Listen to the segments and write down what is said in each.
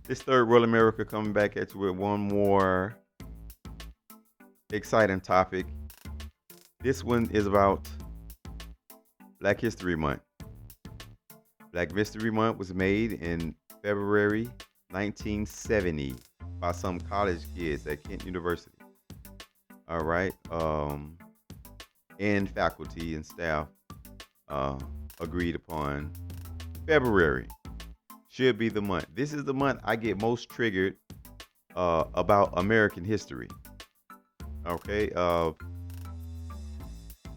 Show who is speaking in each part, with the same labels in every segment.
Speaker 1: This third world America coming back at you with one more exciting topic. This one is about Black History Month. Black History Month was made in February 1970 by some college kids at Kent University. All right. And faculty and staff uh, agreed upon February should be the month. This is the month I get most triggered about American history. Okay.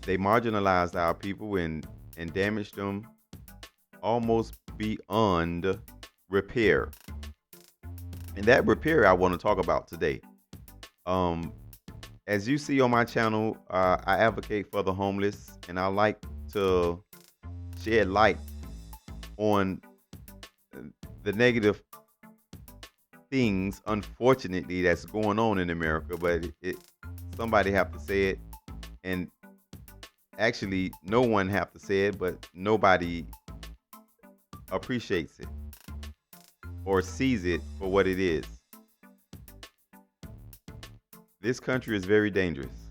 Speaker 1: They marginalized our people and damaged them almost beyond repair. And that repair I want to talk about today. Um, as you see on my channel, I advocate for the homeless, and I like to shed light on the negative things, unfortunately, that's going on in America. But somebody have to say it, and actually, no one have to say it, but nobody appreciates it or sees it for what it is. This country is very dangerous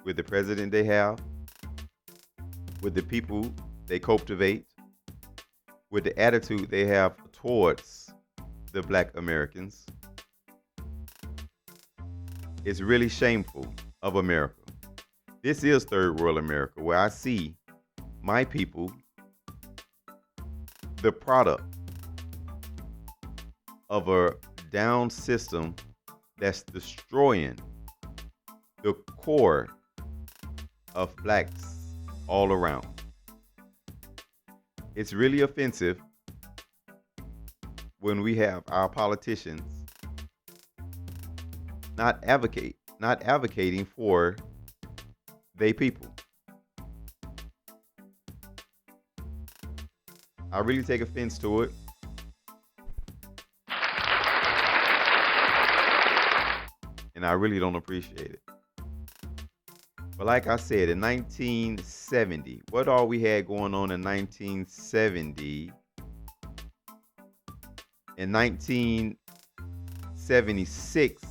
Speaker 1: with the president they have, with the people they cultivate, with the attitude they have towards the Black Americans. It's really shameful of America. This is third world America, where I see my people, the product of a down system that's destroying the core of blacks all around. It's really offensive when we have our politicians not advocating for they people. I really take offense to it. And I really don't appreciate it. But like I said, in 1970, what all we had going on in 1970? In 1976,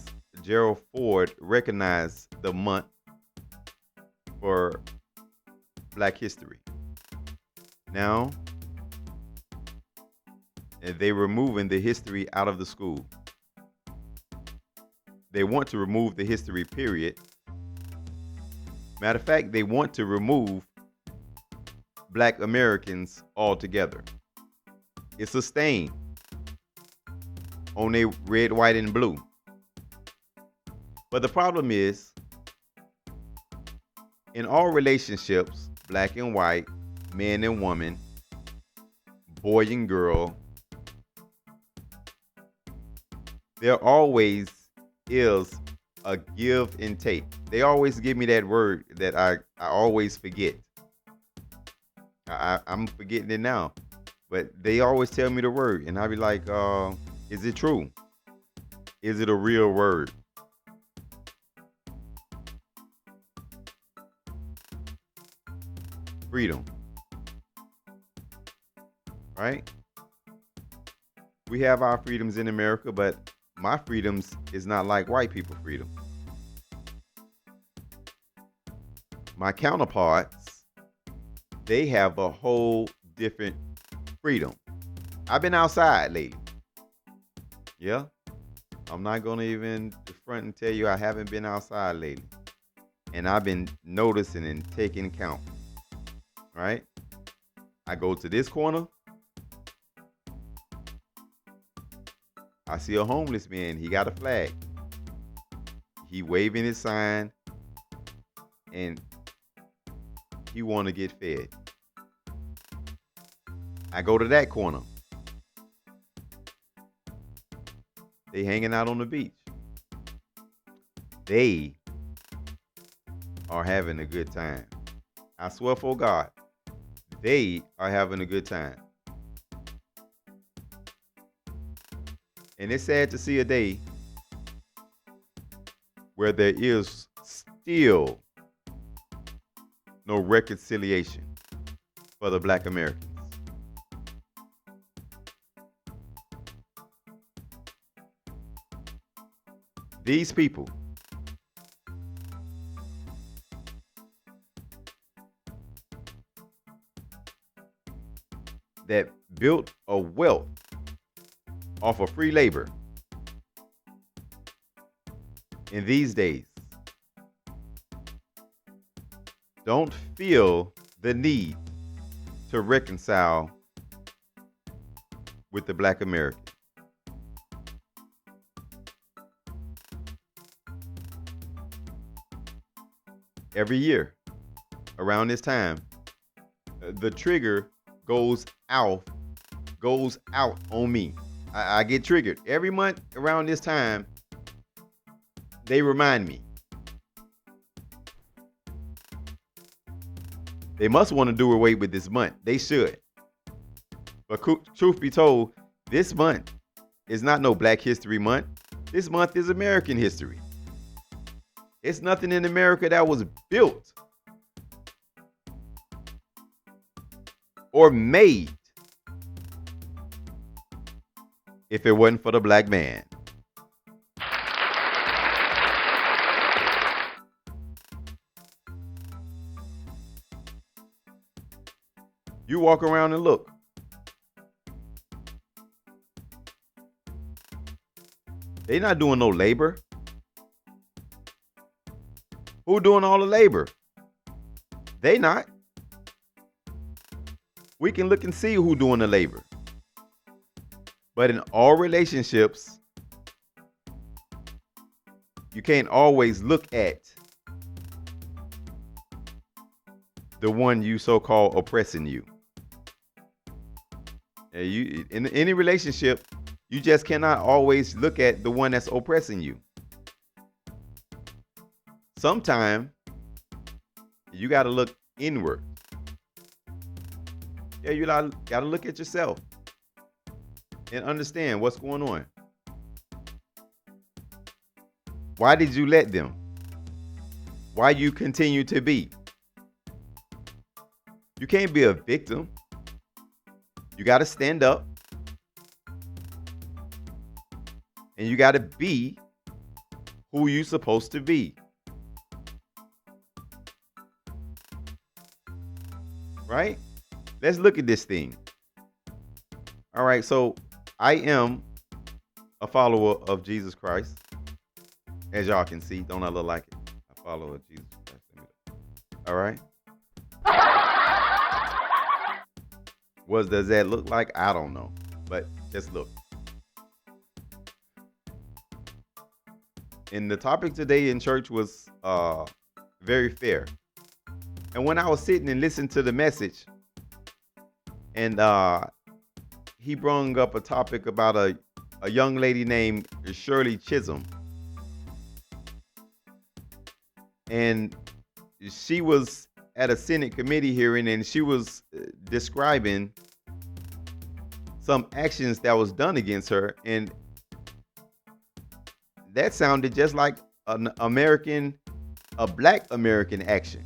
Speaker 1: Gerald Ford recognized the month for Black history. Now, they're removing the history out of the school. They want to remove the history, period. Matter of fact, they want to remove Black Americans altogether. It's a stain on their red, white, and blue. But the problem is, in all relationships, black and white, man and woman, boy and girl, there always is a give and take. They always give me that word that I always forget. I'm forgetting it now. But they always tell me the word, and I be like, is it true? Is it a real word? Freedom. Right? We have our freedoms in America, but my freedoms is not like white people freedom. My counterparts, they have a whole different freedom. I've been outside lately. Yeah. I'm not going to even front and tell you I haven't been outside lately. And I've been noticing and taking count. Right? I go to this corner. I see a homeless man. He got a flag. He waving his sign. And he want to get fed. I go to that corner. They hanging out on the beach. They are having a good time. I swear for God, they are having a good time. And it's sad to see a day where there is still no reconciliation for the Black Americans. These people that built a wealth off of free labor in these days don't feel the need to reconcile with the Black American. Every year around this time, the trigger goes out on me. I get triggered every month around this time. They remind me. They must want to do away with this month. They should. But truth be told, this month is not no Black History Month. This month is American history. It's nothing in America that was built or made if it wasn't for the Black man. You walk around and look. They not doing no labor. Who doing all the labor? They not. We can look and see who doing the labor. But in all relationships, you can't always look at the one you so-called oppressing you. In any relationship, you just cannot always look at the one that's oppressing you. Sometimes you got to look inward. Yeah, you got to look at yourself and understand what's going on. Why did you let them? Why you continue to be? You can't be a victim. You got to stand up. And you got to be who you're supposed to be. Right? Let's look at this thing. All right, so I am a follower of Jesus Christ. As y'all can see, don't I look like it? A follower of Jesus Christ. All right. What does that look like? I don't know. But just look. And the topic today in church was very fair. And when I was sitting and listening to the message, and he brought up a topic about a young lady named Shirley Chisholm. And she was at a Senate committee hearing, and she was describing some actions that was done against her. And that sounded just like a Black American action.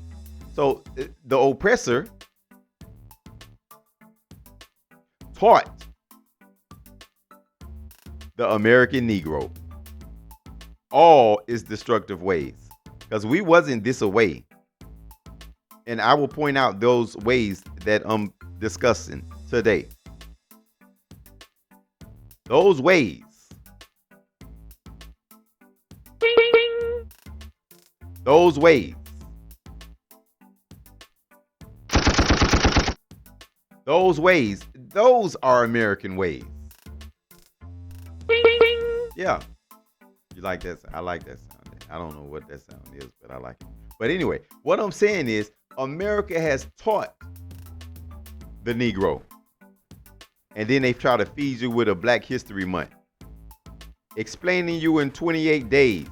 Speaker 1: So the oppressor taught the American Negro all its destructive ways, because we wasn't this away. And I will point out those ways that I'm discussing today. Those ways. Those ways. Those ways. Those are American ways. Yeah. You like that? I like that sound. I don't know what that sound is, but I like it. But anyway, what I'm saying is America has taught the Negro. And then they try to feed you with a Black History Month. Explaining you in 28 days.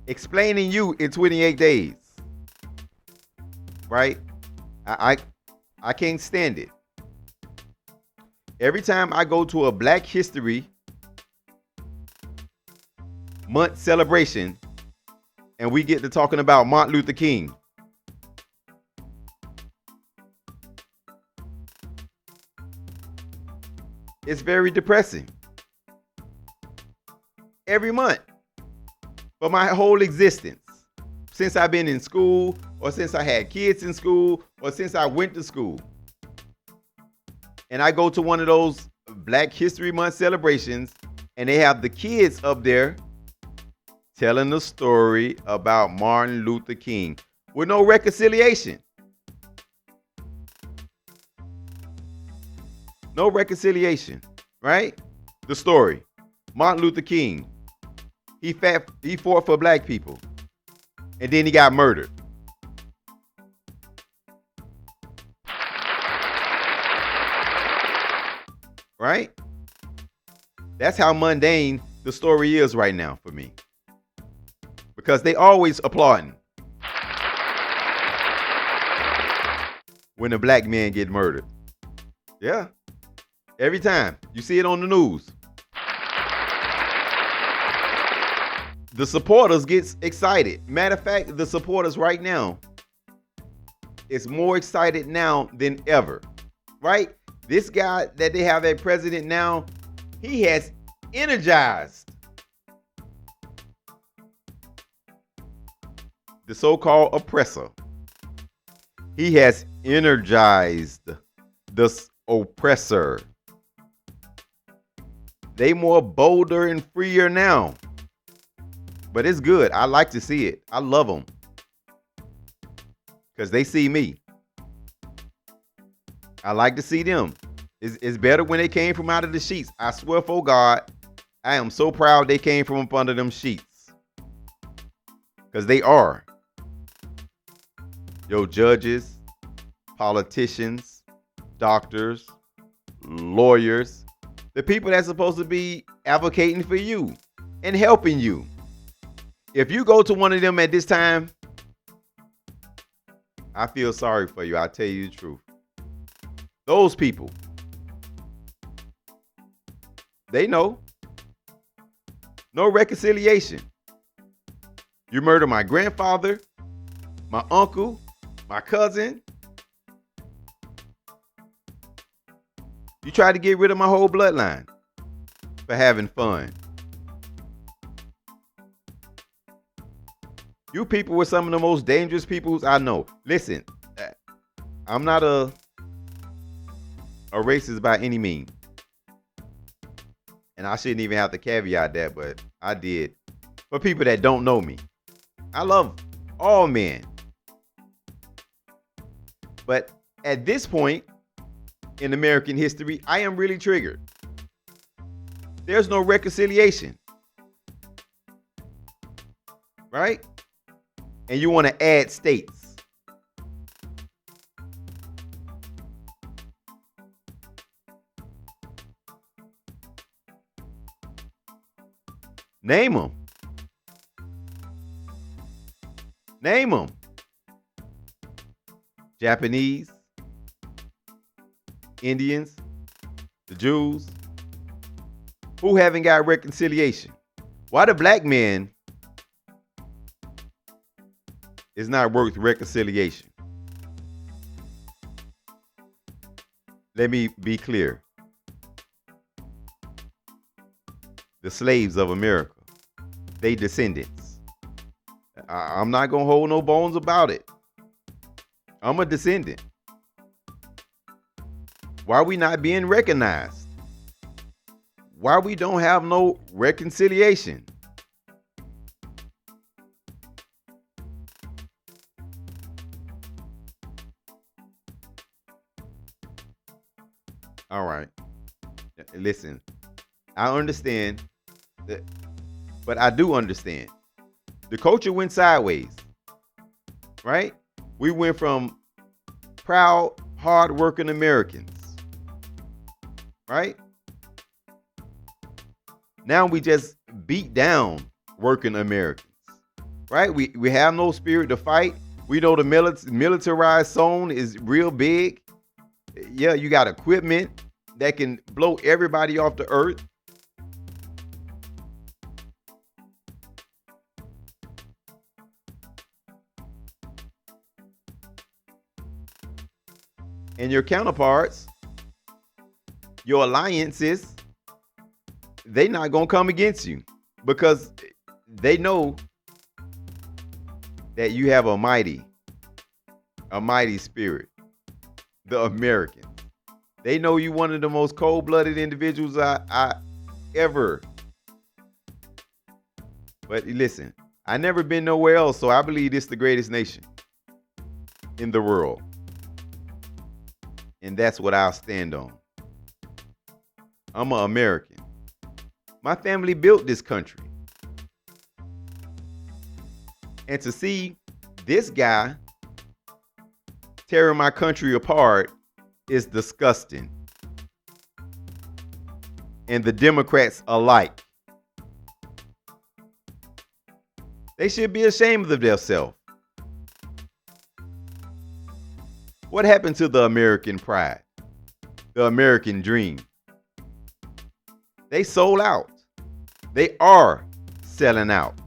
Speaker 1: Explaining you in 28 days. Right? I can't stand it. Every time I go to a Black History Month celebration and we get to talking about Martin Luther King, It's very depressing. Every month for my whole existence. Since I've been in school, or since I had kids in school, or since I went to school. And I go to one of those Black History Month celebrations, and they have the kids up there telling the story about Martin Luther King with no reconciliation. No reconciliation, right? The story. Martin Luther King. He fought for black people. And then he got murdered. Right? That's how mundane the story is right now for me. Because they always applauding when a black man get murdered. Yeah. Every time. You see it on the news. The supporters get excited. Matter of fact, the supporters right now is more excited now than ever. Right? This guy that they have as president now, he has energized the so-called oppressor. He has energized the oppressor. They more bolder and freer now. But it's good. I like to see it. I love them. Because they see me. I like to see them. It's better when they came from out of the sheets. I swear for God, I am so proud they came from up under them sheets. Because they are. Yo, judges, politicians, doctors, lawyers, the people that's supposed to be advocating for you and helping you. If you go to one of them at this time, I feel sorry for you. I'll tell you the truth. Those people, they know. No reconciliation. You murder my grandfather, my uncle, my cousin. You tried to get rid of my whole bloodline for having fun. You people were some of the most dangerous people I know. Listen, I'm not a racist by any means. And I shouldn't even have to caveat that, but I did. For people that don't know me, I love all men. But at this point in American history, I am really triggered. There's no reconciliation. Right? And you want to add states. Name them. Name them. Japanese, Indians, the Jews. Who haven't got reconciliation? Why the black man is not worth reconciliation? Let me be clear. The slaves of America, they descendants. I'm not going to hold no bones about it. I'm a descendant. Why we not being recognized? Why we don't have no reconciliation? All right. Listen, I understand that, but I do understand. The culture went sideways, right? We went from proud, hard-working Americans, right? Now we just beat down working Americans, right? We have no spirit to fight. We know the militarized zone is real big. Yeah, you got equipment that can blow everybody off the earth. And your counterparts, your alliances, they not going to come against you because they know that you have a mighty spirit, the American. They know you one of the most cold-blooded individuals I ever. But listen, I never been nowhere else, so I believe this is the greatest nation in the world. And that's what I'll stand on. I'm an American. My family built this country. And to see this guy tearing my country apart is disgusting. And the Democrats alike. They should be ashamed of themselves. What happened to the American pride? The American dream? They sold out. They are selling out.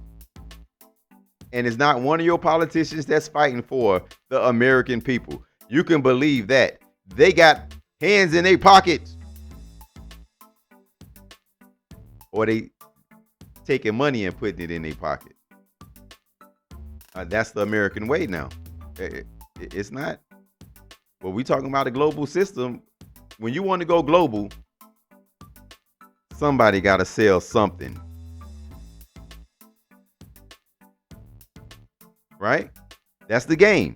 Speaker 1: And it's not one of your politicians that's fighting for the American people. You can believe that. They got hands in their pockets. Or they taking money and putting it in their pocket. That's the American way now. It's not. Well, we talking about a global system. When you want to go global, somebody got to sell something. Right? That's the game.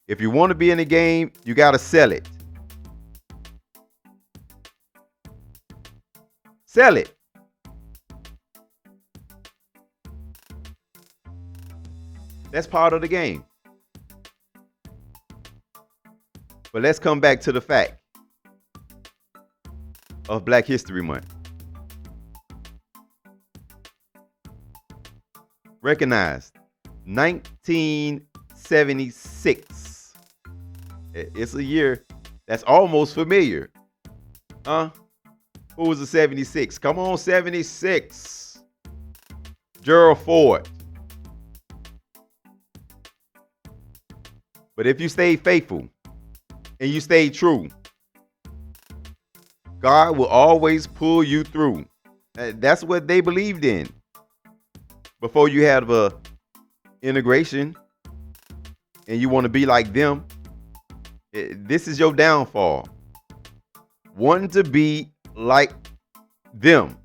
Speaker 1: If you want to be in the game, you got to sell it. Sell it. That's part of the game. But let's come back to the fact of Black History Month. Recognized 1976. It's a year that's almost familiar. Who was the 76? Come on, 76. Gerald Ford. But if you stay faithful and you stay true, God will always pull you through. That's what they believed in. Before you have a integration and you want to be like them, this is your downfall. Wanting to be like them.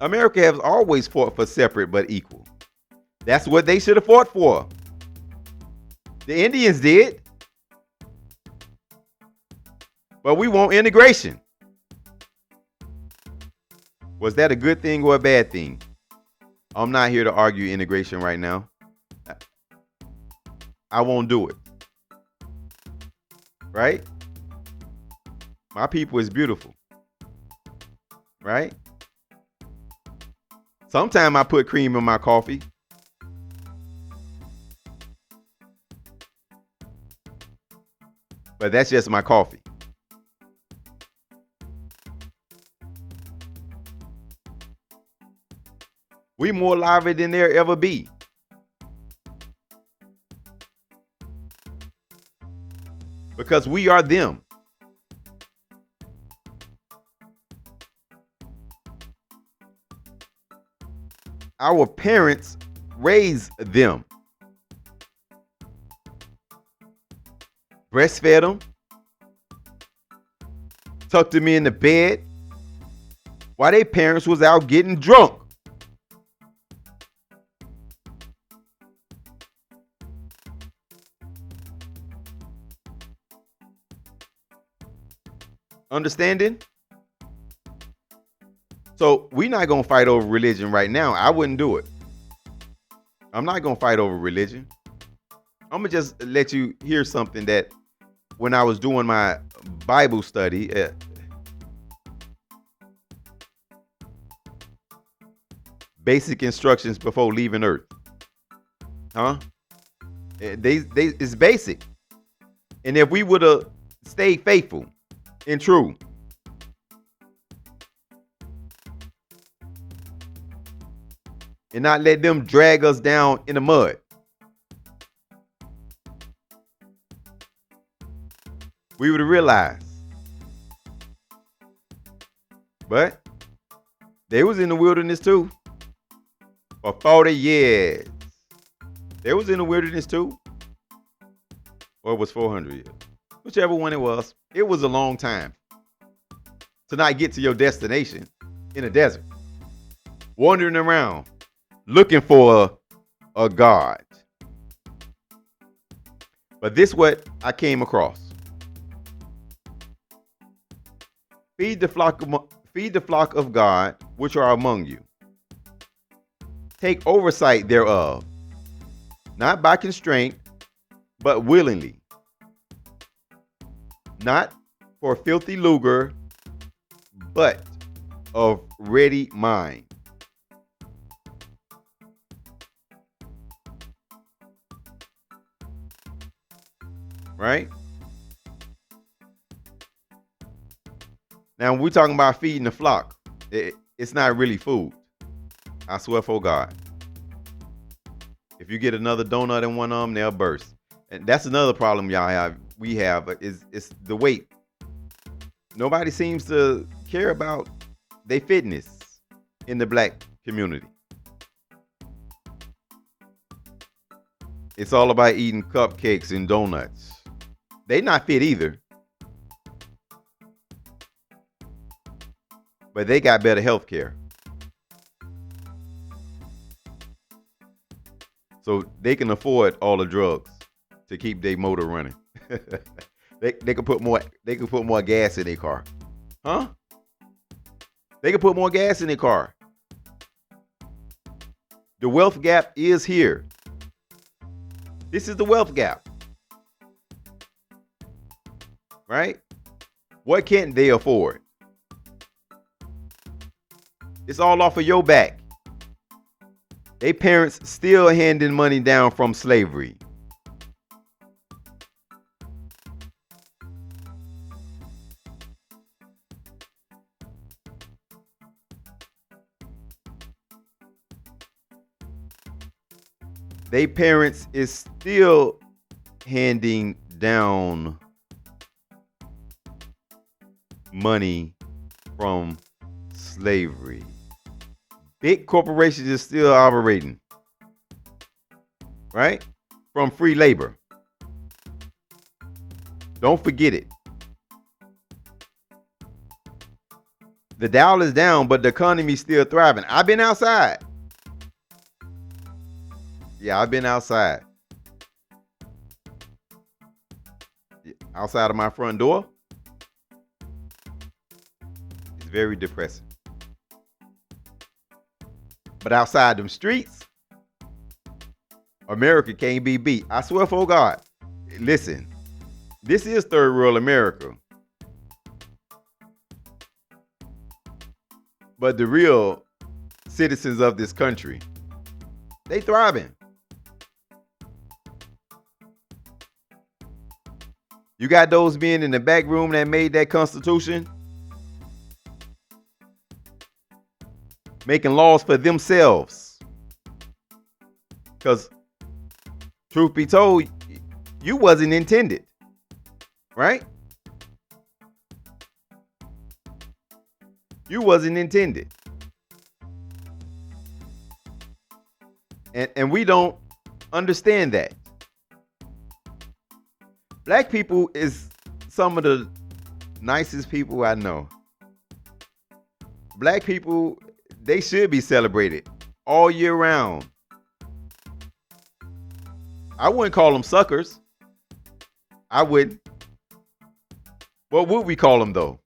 Speaker 1: America has always fought for separate but equal. That's what they should have fought for. The Indians did. But we want integration. Was that a good thing or a bad thing? I'm not here to argue integration right now. I won't do it. Right? My people is beautiful. Right? Sometimes I put cream in my coffee. But that's just my coffee. We more lively than there ever be. Because we are them. Our parents raised them. Breastfed them. Tucked them in the bed. While their parents was out getting drunk. Understanding? So we're not going to fight over religion right now. I wouldn't do it. I'm not going to fight over religion. I'm going to just let you hear something that when I was doing my Bible study, basic instructions before leaving Earth. It's basic. And if we would have stayed faithful and true, and not let them drag us down in the mud, we would have realized. But they was in the wilderness too for 40 years. They was in the wilderness too. Or it was 400 years. Whichever one it was. It was a long time to not get to your destination in a desert. Wandering around looking for a God. But this what I came across. Feed the flock of God which are among you. Take oversight thereof, not by constraint, but willingly. Not for filthy lucre, but of ready mind. Right? Now, when we're talking about feeding the flock, it's not really food. I swear for God. If you get another donut in one of them, they'll burst. And that's another problem we have is the weight. Nobody seems to care about their fitness in the black community. It's all about eating cupcakes and donuts. They not fit either. But they got better health care. So they can afford all the drugs to keep their motor running. they can put more gas in their car. Huh? They can put more gas in their car. The wealth gap is here. This is the wealth gap. Right? What can't they afford? It's all off of your back. They parents still handing money down from slavery. They parents is still handing down money from slavery. Big corporations is still operating, right? From free labor. Don't forget it. The Dow is down, but the economy's still thriving. I've been outside. Yeah, I've been outside. Outside of my front door. It's very depressing. But outside them streets, America can't be beat. I swear for God. Listen, this is third world America. But the real citizens of this country, they thriving. You got those men in the back room that made that Constitution, making laws for themselves. Because truth be told, you wasn't intended, right? You wasn't intended. And we don't understand that. Black people is some of the nicest people I know. Black people, they should be celebrated all year round. I wouldn't call them suckers. I wouldn't. What would we call them though?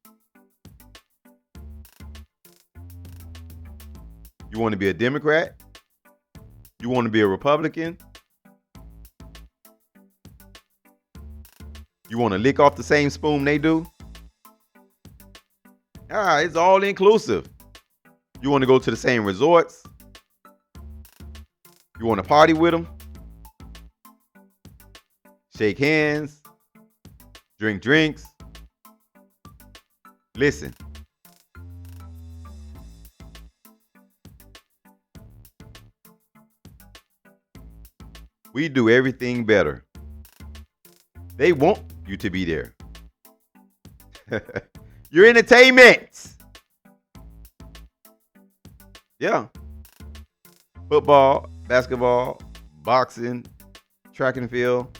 Speaker 1: You want to be a Democrat? You want to be a Republican? You want to lick off the same spoon they do? It's all inclusive. You want to go to the same resorts? You want to party with them? Shake hands? Drink drinks? Listen. We do everything better. They want you to be there. Your entertainment. Yeah. Football, basketball, boxing, track and field.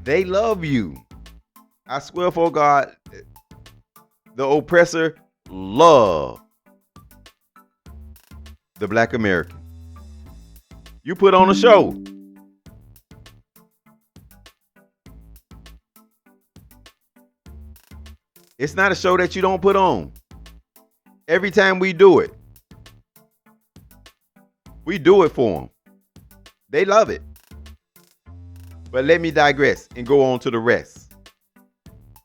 Speaker 1: They love you. I swear for God, the oppressor love the black American. You put on a show. It's not a show that you don't put on. Every time we do it for them. They love it. But let me digress and go on to the rest,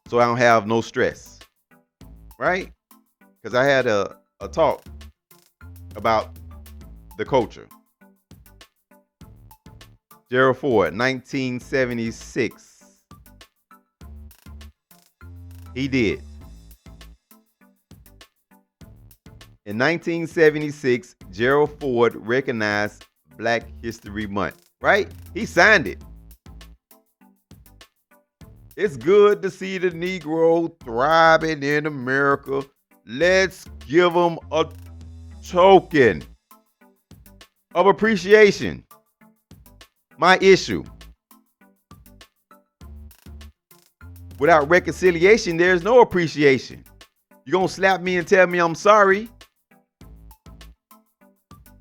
Speaker 1: so I don't have no stress, right? Because I had a talk about the culture. Gerald Ford, 1976. He did. In 1976, Gerald Ford recognized Black History Month, right? He signed it. It's good to see the Negro thriving in America. Let's give them a token of appreciation. My issue: without reconciliation, there's no appreciation. You're going to slap me and tell me I'm sorry?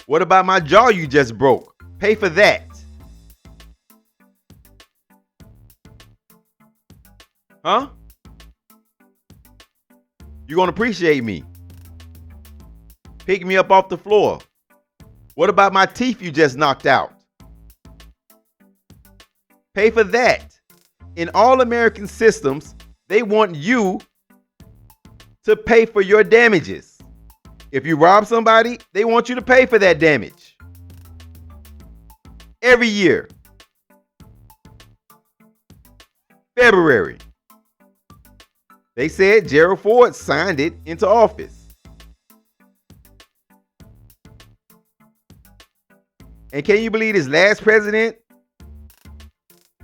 Speaker 1: What about my jaw you just broke? Pay for that. Huh? You're going to appreciate me. Pick me up off the floor. What about my teeth you just knocked out? Pay for that. In all American systems, they want you to pay for your damages. If you rob somebody, they want you to pay for that damage. Every year. February. They said Gerald Ford signed it into office. And can you believe his last president?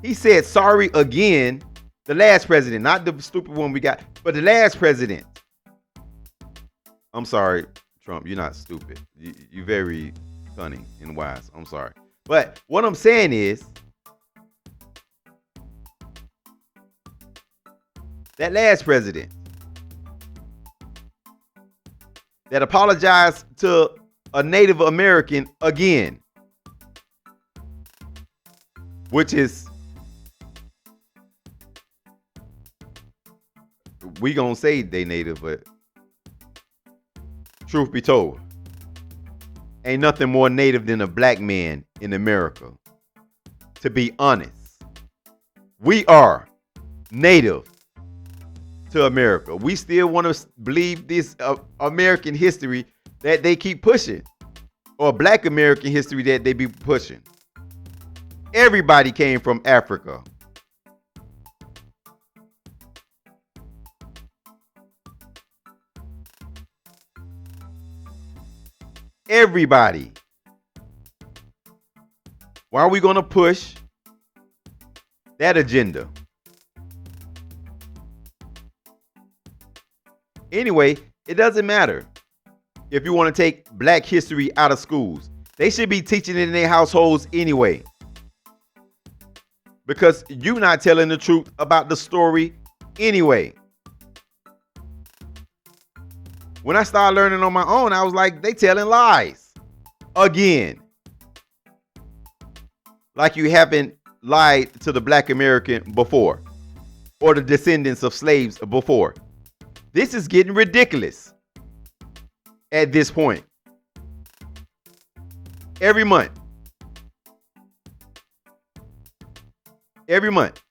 Speaker 1: He said sorry again. The last president, not the stupid one we got, but the last president. I'm sorry, Trump, you're not stupid. You're very cunning and wise. I'm sorry. But what I'm saying is, that last president that apologized to a Native American again, which is, we gonna say they Native, but truth be told, ain't nothing more Native than a black man in America. To be honest, we are Native to America. We still want to believe this American history that they keep pushing, or Black American history that they be pushing. Everybody came from Africa. Everybody. Why are we going to push that agenda? Anyway, it doesn't matter if you want to take Black history out of schools. They should be teaching it in their households anyway. Because you're not telling the truth about the story anyway. When I started learning on my own, I was like, they telling lies again. Like you haven't lied to the Black American before, or the descendants of slaves before. This is getting ridiculous at this point. Every month. Every month.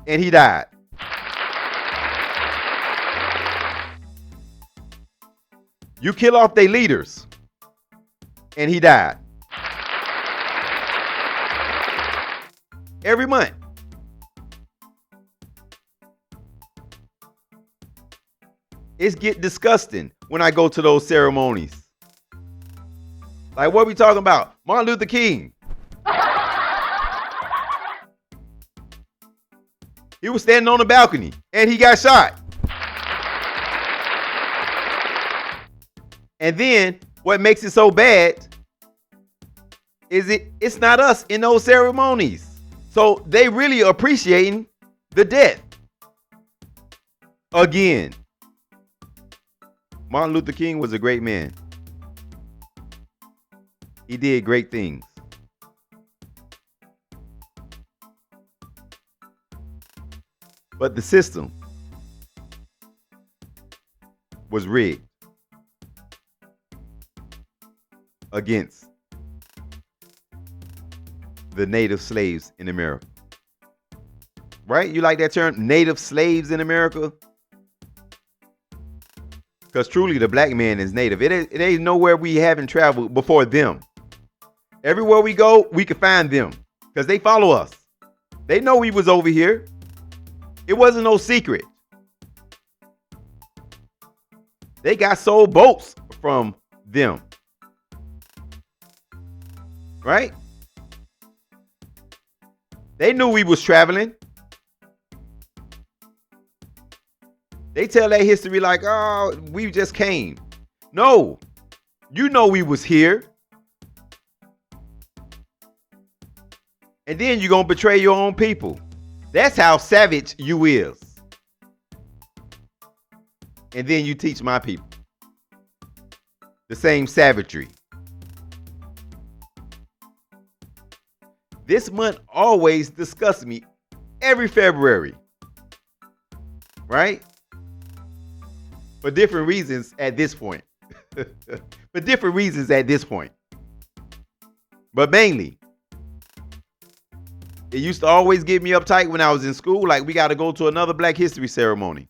Speaker 1: And he died. You kill off their leaders. And he died. Every month. It's get disgusting when I go to those ceremonies. Like, what are we talking about? Martin Luther King. He was standing on the balcony and he got shot. And then what makes it so bad is it's not us in those ceremonies. So they really appreciating the death. Again, Martin Luther King was a great man. He did great things. But the system was rigged against the native slaves in America. Right? You like that term, native slaves in America? Because truly the black man is native. It ain't nowhere we haven't traveled before them. Everywhere we go, we can find them because they follow us. They know we was over here. It wasn't no secret. They got sold boats from them. Right? They knew we was traveling. They tell that history like, oh, we just came. No, you know we was here. And then you're going to betray your own people. That's how savage you is. And then you teach my people the same savagery. This month always disgusts me every February. Right? For different reasons at this point. For different reasons at this point. But mainly, it used to always get me uptight when I was in school. Like, we got to go to another Black History ceremony.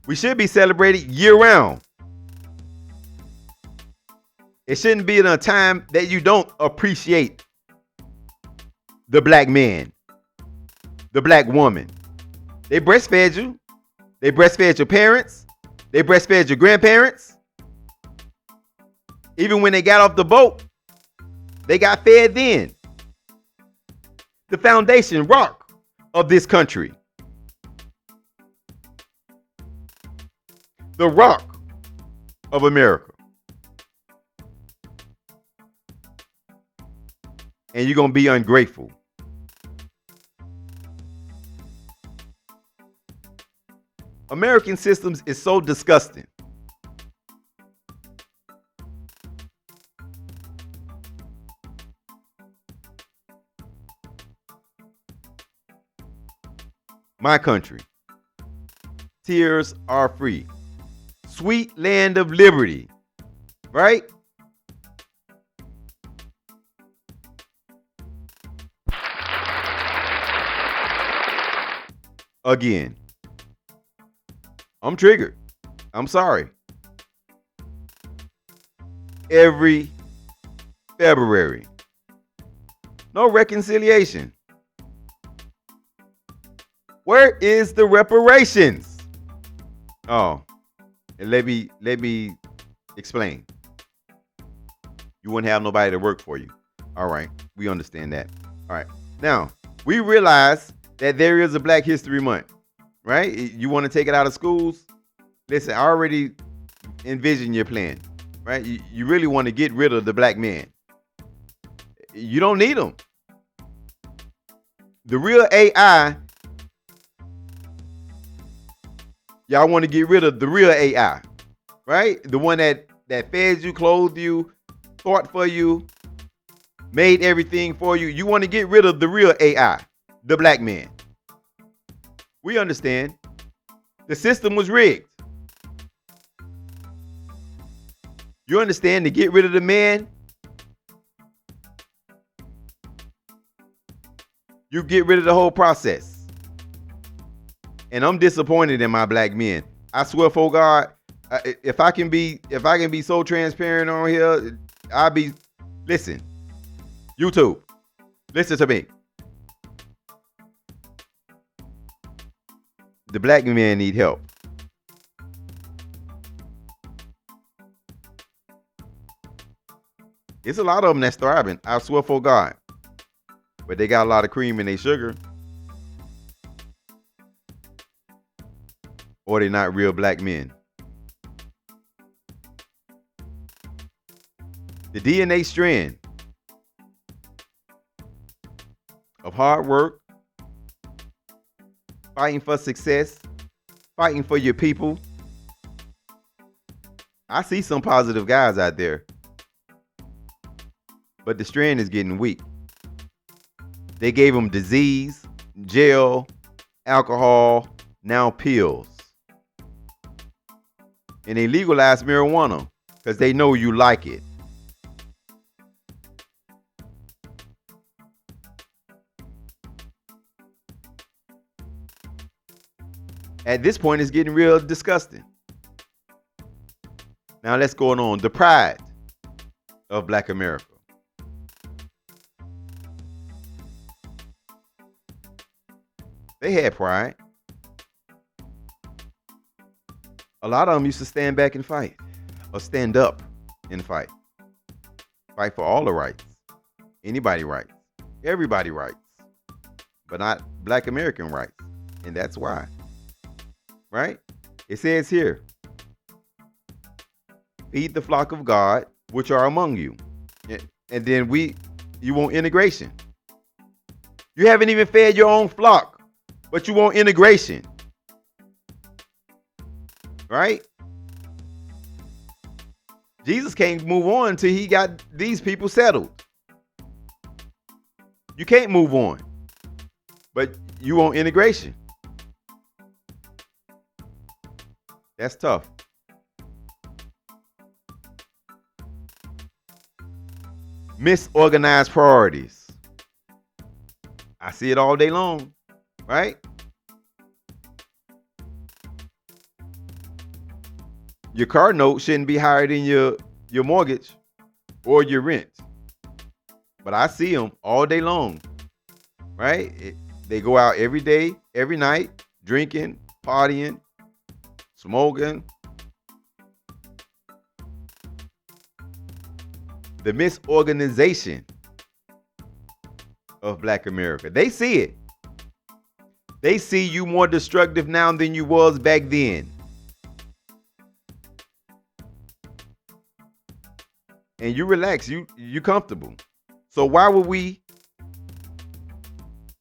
Speaker 1: We should be celebrated year round. It shouldn't be in a time that you don't appreciate the black man, the black woman. They breastfed you. They breastfed your parents. They breastfed your grandparents. Even when they got off the boat, they got fed then. The foundation rock of this country. The rock of America. And you're going to be ungrateful. American systems is so disgusting. My country. Tears are free. Sweet land of liberty. Right? Again. I'm triggered. I'm sorry. Every February. No reconciliation. Where is the reparations? Oh, and let me explain. You wouldn't have nobody to work for you. All right, we understand that. All right. Now, we realize that there is a Black History Month. Right? You want to take it out of schools? Listen, I already envision your plan. Right? You really want to get rid of the black man. You don't need them. The real AI, y'all want to get rid of the real AI. Right? The one that fed you, clothed you, thought for you, made everything for you. You want to get rid of the real AI, the black man. We understand. The system was rigged. You understand, to get rid of the man, you get rid of the whole process. And I'm disappointed in my black men. I swear for God, if I can be so transparent on here, listen, YouTube, listen to me. The black men need help. It's a lot of them that's thriving. I swear for God. But they got a lot of cream in their sugar. or they're not real black men. The DNA strand of hard work, fighting for success, fighting for your people. I see some positive guys out there, but the strand is getting weak. They gave them disease, jail, alcohol, now pills. And they legalized marijuana because they know you like it. At this point, it's getting real disgusting. Now let's go on. The pride of Black America. They had pride. A lot of them used to stand back and fight, or stand up and fight. Fight for all the rights. Anybody rights. Everybody rights. But not Black American rights. And that's why. Right? It says here, feed the flock of God, which are among you. And then you want integration. You haven't even fed your own flock, but you want integration. Right? Jesus can't move on until he got these people settled. You can't move on, but you want integration. That's tough. Misorganized priorities. I see it all day long, right? Your car note shouldn't be higher than your mortgage or your rent. But I see them all day long, right? They go out every day, every night, drinking, partying, smoking. The misorganization of Black America. They see it. They see you more destructive now than you was back then. And you relax, you comfortable. So why would we,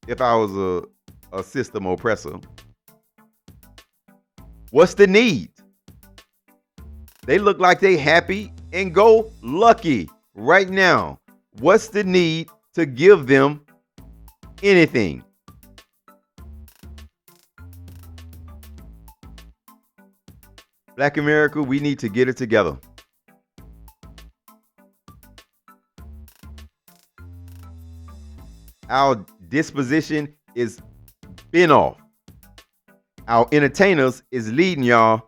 Speaker 1: if I was a system oppressor, what's the need? They look like they happy and go lucky right now. What's the need to give them anything? Black America, we need to get it together. Our disposition is been off. Our entertainers is leading y'all,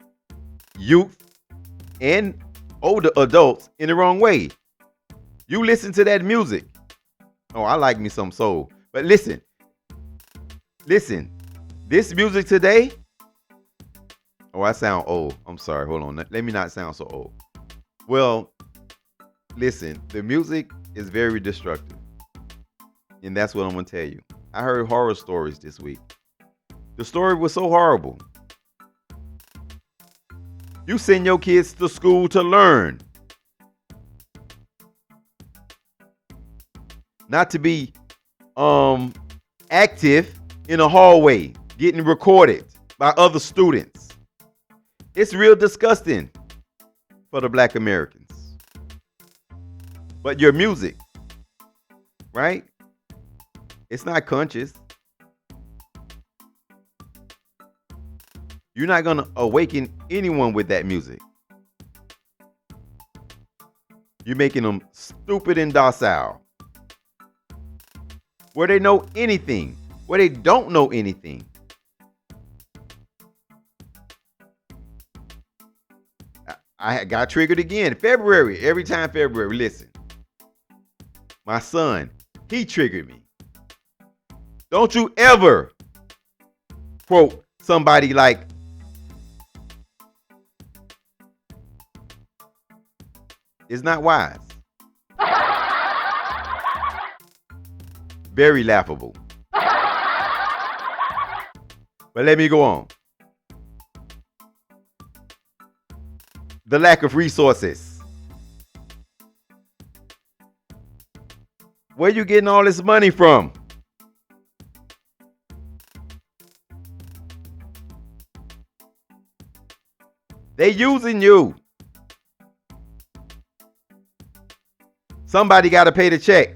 Speaker 1: youth and older adults, in the wrong way. You listen to that music. Oh, I like me some soul. But listen. This music today. Oh, I sound old. I'm sorry. Hold on. Let me not sound so old. Well, listen. The music is very destructive. And that's what I'm going to tell you. I heard horror stories this week. The story was so horrible. You send your kids to school to learn. Not to be active in a hallway, getting recorded by other students. It's real disgusting for the Black Americans. But your music, right? It's not conscious. You're not going to awaken anyone with that music. You're making them stupid and docile. Where they know anything, where they don't know anything. I got triggered again. February, every time February, listen. My son, he triggered me. Don't you ever quote somebody like, it's not wise. Very laughable. But let me go on. the lack of resources. Where you getting all this money from? They using you. Somebody got to pay the check.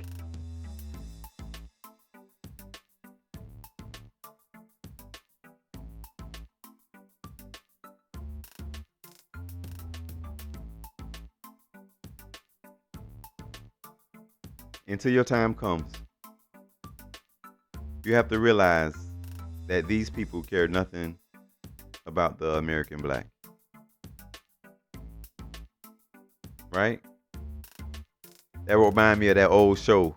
Speaker 1: Until your time comes, you have to realize that these people care nothing about the American black. Right? That remind me of that old show.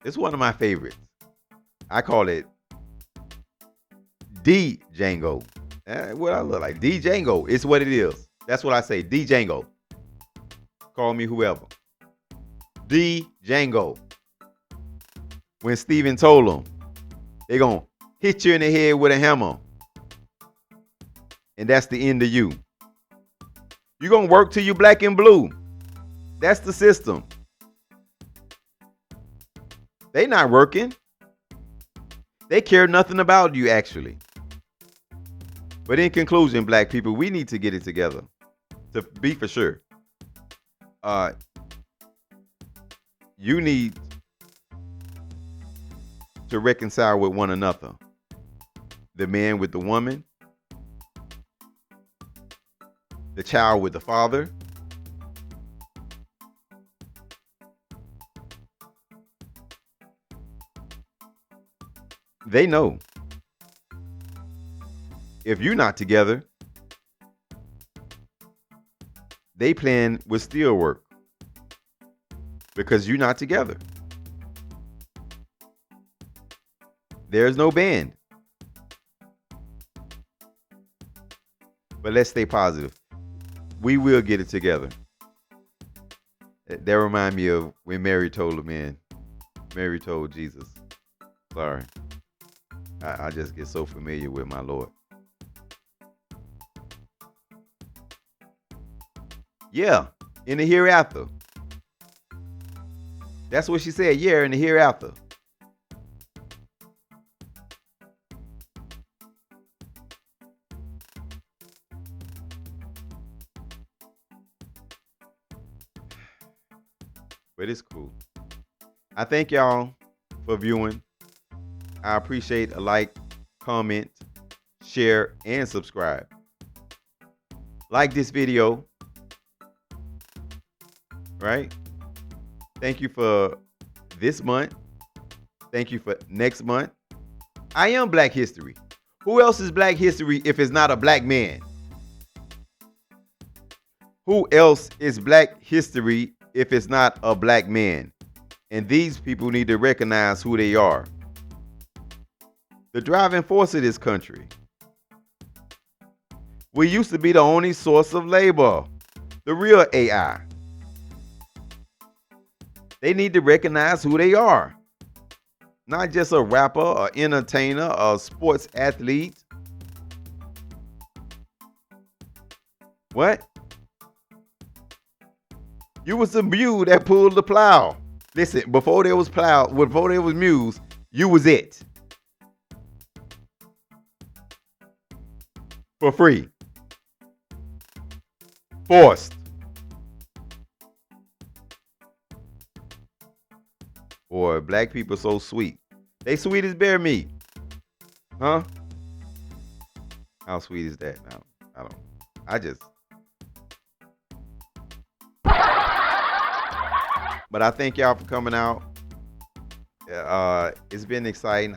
Speaker 1: It's one of my favorites. I call it D Django. What I look like? D Django. It's what it is. That's what I say. D Django. Call me whoever. D Django. When Steven told him, they gonna hit you in the head with a hammer. And that's the end of you. You gonna work till you black and blue. That's the system. They not working. They care nothing about you, actually. But in conclusion, black people, we need to get it together. To be for sure. You need to reconcile with one another. The man with the woman. The child with the father. They know. If you're not together, they plan will still work. Because you're not together. There's no band. But let's stay positive. We will get it together. That remind me of when Mary told the man. Mary told Jesus. Sorry. I just get so familiar with my Lord. Yeah, in the hereafter. That's what she said. Yeah, in the hereafter. But it's cool. I thank y'all for viewing. I appreciate a like, comment, share, and subscribe. Like this video. Right? Thank you for this month. Thank you for next month. I am Black History. Who else is Black History if it's not a black man? Who else is Black History if it's not a black man? And these people need to recognize who they are. The driving force of this country. We used to be the only source of labor. The real AI. They need to recognize who they are. Not just a rapper, an entertainer, a sports athlete. What? You was the mule that pulled the plow. Listen, before there was plow, before there was mules, you was it. For free. Forced. Boy, black people so sweet. They sweet as bear meat. Huh? How sweet is that? I just. But I thank y'all for coming out. It's been exciting.